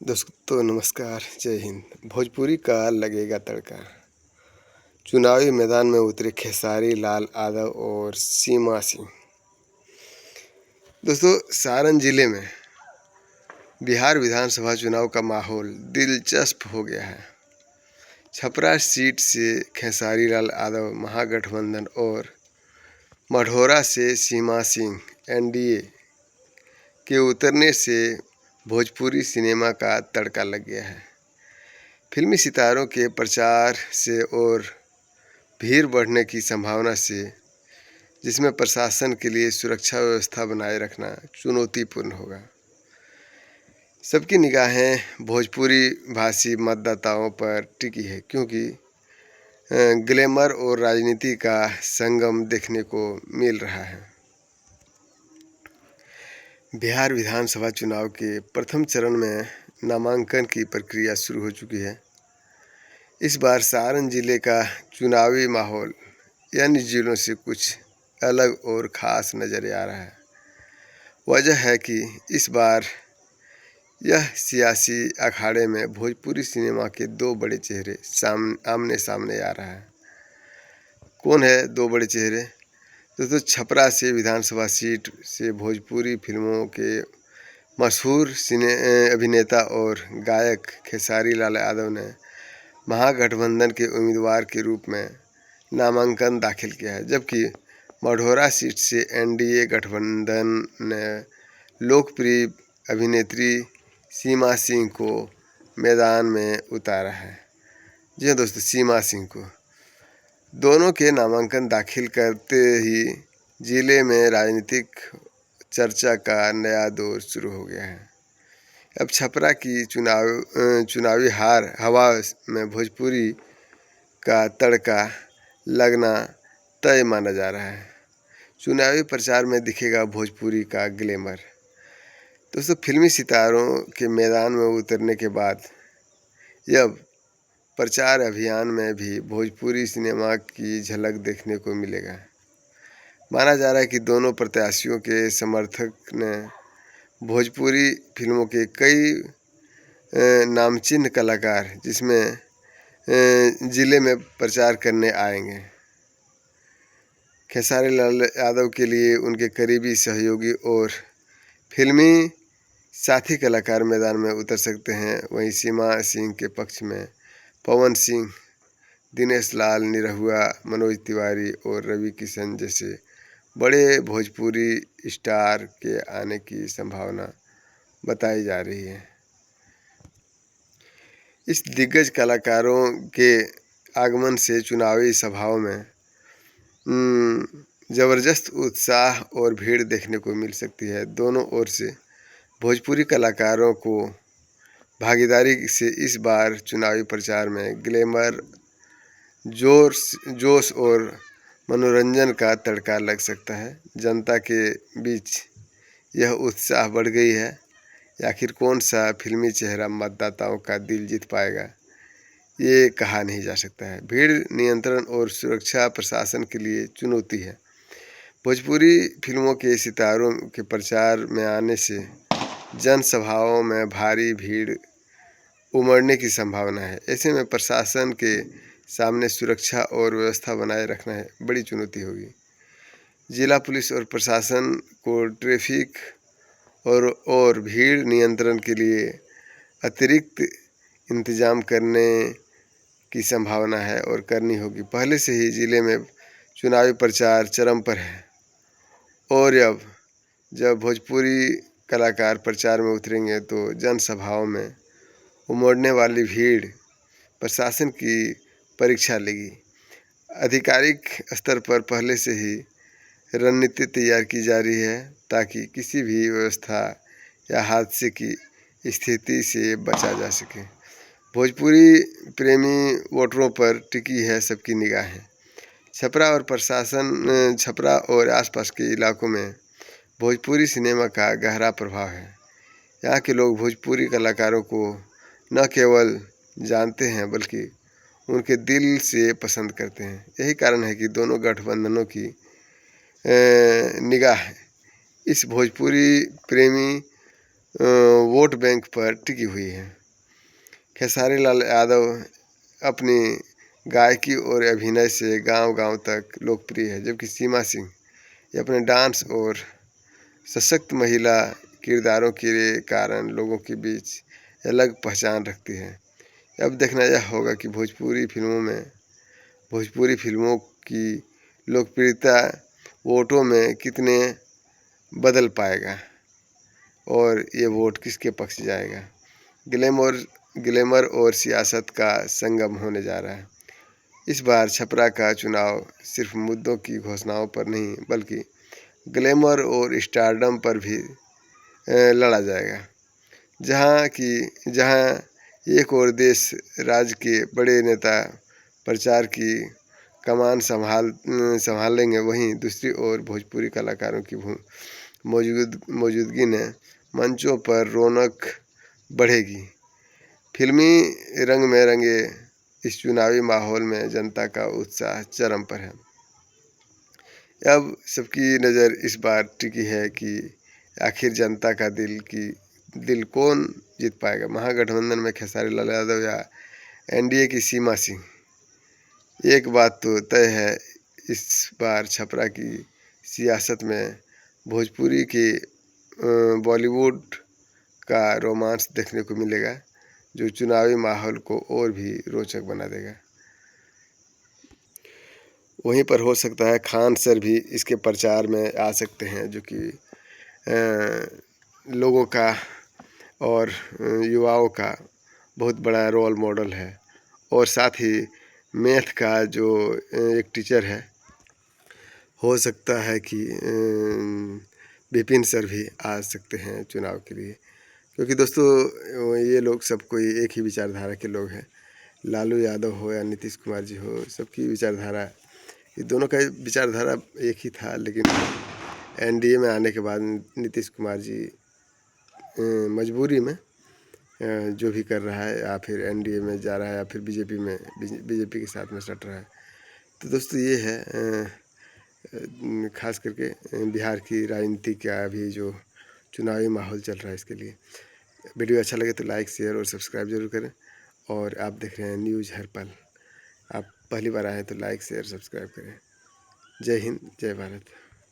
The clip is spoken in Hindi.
दोस्तों नमस्कार, जय हिंद। भोजपुरी का लगेगा तड़का। चुनावी मैदान में उतरे खेसारी लाल यादव और सीमा सिंह। दोस्तों, सारण जिले में बिहार विधानसभा चुनाव का माहौल दिलचस्प हो गया है। छपरा सीट से खेसारी लाल यादव महागठबंधन और मढ़ौरा से सीमा सिंह एनडीए के उतरने से भोजपुरी सिनेमा का तड़का लग गया है। फिल्मी सितारों के प्रचार से और भीड़ बढ़ने की संभावना से, जिसमें प्रशासन के लिए सुरक्षा व्यवस्था बनाए रखना चुनौतीपूर्ण होगा। सबकी निगाहें भोजपुरी भाषी मतदाताओं पर टिकी है, क्योंकि ग्लैमर और राजनीति का संगम देखने को मिल रहा है। बिहार विधानसभा चुनाव के प्रथम चरण में नामांकन की प्रक्रिया शुरू हो चुकी है। इस बार सारण जिले का चुनावी माहौल अन्य जिलों से कुछ अलग और ख़ास नज़र आ रहा है। वजह है कि इस बार यह सियासी अखाड़े में भोजपुरी सिनेमा के दो बड़े चेहरे आमने सामने आ रहा है। कौन है दो बड़े चेहरे? दोस्तों, छपरा से विधानसभा सीट से भोजपुरी फिल्मों के मशहूर अभिनेता और गायक खेसारी लाल यादव ने महागठबंधन के उम्मीदवार के रूप में नामांकन दाखिल किया है, जबकि मढ़ौरा सीट से एनडीए गठबंधन ने लोकप्रिय अभिनेत्री सीमा सिंह को मैदान में उतारा है। जी हाँ दोस्तों, सीमा सिंह को। दोनों के नामांकन दाखिल करते ही जिले में राजनीतिक चर्चा का नया दौर शुरू हो गया है। अब छपरा की चुनावी हवा में भोजपुरी का तड़का लगना तय माना जा रहा है। चुनावी प्रचार में दिखेगा भोजपुरी का ग्लैमर। दोस्तों, फिल्मी सितारों के मैदान में उतरने के बाद अब प्रचार अभियान में भी भोजपुरी सिनेमा की झलक देखने को मिलेगा। माना जा रहा है कि दोनों प्रत्याशियों के समर्थक ने भोजपुरी फिल्मों के कई नामचीन कलाकार जिसमें जिले में प्रचार करने आएंगे। खेसारी लाल यादव के लिए उनके करीबी सहयोगी और फिल्मी साथी कलाकार मैदान में उतर सकते हैं। वहीं सीमा सिंह के पक्ष में पवन सिंह, दिनेश लाल निरहुआ, मनोज तिवारी और रवि किशन जैसे बड़े भोजपुरी स्टार के आने की संभावना बताई जा रही है। इस दिग्गज कलाकारों के आगमन से चुनावी सभाओं में ज़बरदस्त उत्साह और भीड़ देखने को मिल सकती है। दोनों ओर से भोजपुरी कलाकारों को भागीदारी से इस बार चुनावी प्रचार में ग्लैमर, जोश और मनोरंजन का तड़का लग सकता है। जनता के बीच यह उत्साह बढ़ गई है। आखिर कौन सा फिल्मी चेहरा मतदाताओं का दिल जीत पाएगा, ये कहा नहीं जा सकता है। भीड़ नियंत्रण और सुरक्षा प्रशासन के लिए चुनौती है। भोजपुरी फिल्मों के सितारों के प्रचार में आने से जनसभाओं में भारी भीड़ उमड़ने की संभावना है। ऐसे में प्रशासन के सामने सुरक्षा और व्यवस्था बनाए रखना है बड़ी चुनौती होगी। जिला पुलिस और प्रशासन को ट्रैफिक और भीड़ नियंत्रण के लिए अतिरिक्त इंतजाम करने की संभावना है और करनी होगी। पहले से ही जिले में चुनावी प्रचार चरम पर है और अब जब भोजपुरी कलाकार प्रचार में उतरेंगे तो जनसभाओं में उमड़ने वाली भीड़ प्रशासन की परीक्षा लेगी। आधिकारिक स्तर पर पहले से ही रणनीति तैयार की जा रही है, ताकि किसी भी व्यवस्था या हादसे की स्थिति से बचा जा सके। भोजपुरी प्रेमी वोटरों पर टिकी है सबकी निगाहें। छपरा और आसपास के इलाकों में भोजपुरी सिनेमा का गहरा प्रभाव है। यहाँ के लोग भोजपुरी कलाकारों को न केवल जानते हैं बल्कि उनके दिल से पसंद करते हैं। यही कारण है कि दोनों गठबंधनों की निगाह इस भोजपुरी प्रेमी वोट बैंक पर टिकी हुई है। खेसारी लाल यादव अपनी गायकी और अभिनय से गांव-गांव तक लोकप्रिय है, जबकि सीमा सिंह ये अपने डांस और सशक्त महिला किरदारों के कारण लोगों के बीच अलग पहचान रखती है। अब देखना यह होगा कि भोजपुरी फिल्मों की लोकप्रियता वोटों में कितने बदल पाएगा और ये वोट किसके पक्ष जाएगा। ग्लैमर और सियासत का संगम होने जा रहा है। इस बार छपरा का चुनाव सिर्फ मुद्दों की घोषणाओं पर नहीं बल्कि ग्लैमर और स्टारडम पर भी लड़ा जाएगा। जहां एक और देश राज्य के बड़े नेता प्रचार की कमान संभालेंगे, वहीं दूसरी ओर भोजपुरी कलाकारों की मौजूदगी ने मंचों पर रौनक बढ़ेगी। फिल्मी रंग में रंगे इस चुनावी माहौल में जनता का उत्साह चरम पर है। अब सबकी नज़र इस बार टिकी है कि आखिर जनता का दिल कौन जीत पाएगा, महागठबंधन में खेसारी लाल यादव या एनडीए की सीमा सिंह। एक बात तो तय है, इस बार छपरा की सियासत में भोजपुरी के बॉलीवुड का रोमांस देखने को मिलेगा, जो चुनावी माहौल को और भी रोचक बना देगा। वहीं पर हो सकता है खान सर भी इसके प्रचार में आ सकते हैं, जो कि लोगों का और युवाओं का बहुत बड़ा रोल मॉडल है। और साथ ही मैथ का जो एक टीचर है, हो सकता है कि विपिन सर भी आ सकते हैं चुनाव के लिए, क्योंकि दोस्तों ये लोग सब कोई एक ही विचारधारा के लोग हैं। लालू यादव हो या नीतीश कुमार जी हो, सबकी विचारधारा, ये दोनों का विचारधारा एक ही था। लेकिन एनडीए में आने के बाद नीतीश कुमार जी मजबूरी में जो भी कर रहा है, या फिर एनडीए में जा रहा है या फिर बीजेपी के साथ में सट रहा है। तो दोस्तों ये है खास करके बिहार की राजनीति का अभी जो चुनावी माहौल चल रहा है, इसके लिए वीडियो अच्छा लगे तो लाइक शेयर और सब्सक्राइब जरूर करें। और आप देख रहे हैं न्यूज़ हर पल। आप पहली बार आए हैं तो लाइक शेयर सब्सक्राइब करें। जय हिंद, जय भारत।